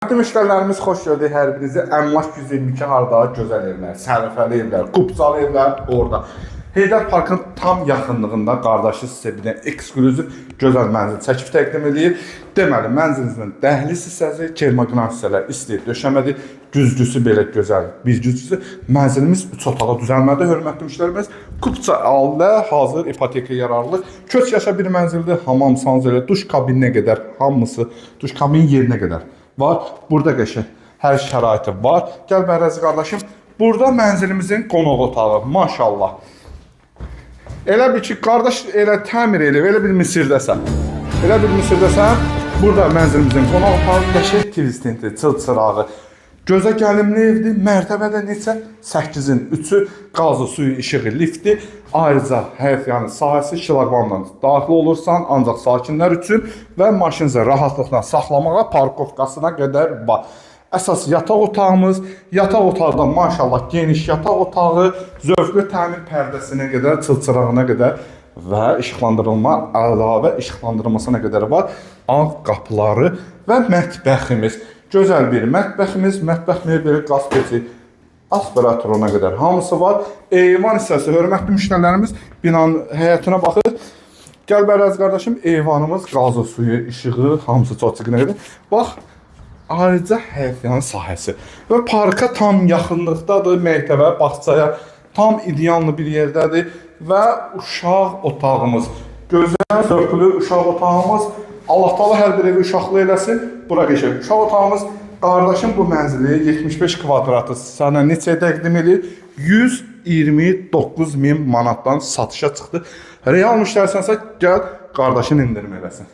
Hörmətli müştərilərimiz, xoş gördük hər birinizi. Əmlak 122 harda gözəl evlər, sərfəli evlər, qupcalı evlər orada. Heydər Parkın tam yaxınlığında qardaşı sizə bir eksklüziv gözəl mənzil çəkib təqdim edir. Deməli, mənzilimizin dəhliz hissəsi, kermoqnat hissələr istəyib döşəmədir. Güzgüsü belə gözəl bir güzgüsü. Mənzilimiz 3 otağa düzəlmədə, hörmətli müştərimiz. Kupça aldə hazır ipoteka yararlı. Köç yaşa bir mənzildir. Hamam, sanzələ, duş kabininə qədər hamısı, duş kabinin yerinə qədər var. Burada qəşəng hər şəraiti var. Gəl bərəzi qardaşım. Burada mənzilimizin qonaq otağı, maşallah. Elə bir ki, qardaş elə təmir eləyib, elə bir Misirdəsən. Elə bir Misirdəsən, burada mənzilimizin qonaq otağı, qəşəng tvistinti, çıl-çırağı. Gözə gəlimli evdir, mərtəbədə neçə? 8-in 3-ü qazı, suyu, işığı, lifti. Ayrıca həyət yəni sahəsi şlaqvanla daxil olursan, ancaq sakinlər üçün və maşınızı rahatlıqla saxlamağa, parkovkasına qədər var. Əsas yataq otağımız, yataq otaqda maşallah geniş yataq otağı, zövqlü təmir pərdəsinə qədər, çıl-çırağına qədər və işıqlandırılma, əlavə işıqlandırılmasına qədər var. Ağ qapıları və mətbəximiz. Gözəl bir mətbəximiz, mətbəx mebeli, qaz peci, aspiratoruna qədər hamısı var. Eyvan hissəsi, hörmətli müştərilərimiz binanın həyətinə baxır. Gəl bərəz qardaşım, eyvanımız, qazı, suyu, işığı, hamısı çox çıxına qədər. Bax, ayrıca həyətyanı sahəsi və parka tam yaxınlıqdadır, məktəbə, bağçaya tam ideallı bir yerdədir və uşaq otağımız, gözəl zövqlü uşaq otağımız. Allah Taala hər bir evi uşaqlı eləsin. Bura qəşəng uşaq otağımız. Qardaşım bu mənzili 75 kvadratı sənə neçə təqdim edir? 129.000 manatdan satışa çıxdı. Real müştərisənsə gəl qardaşın indirim eləsin.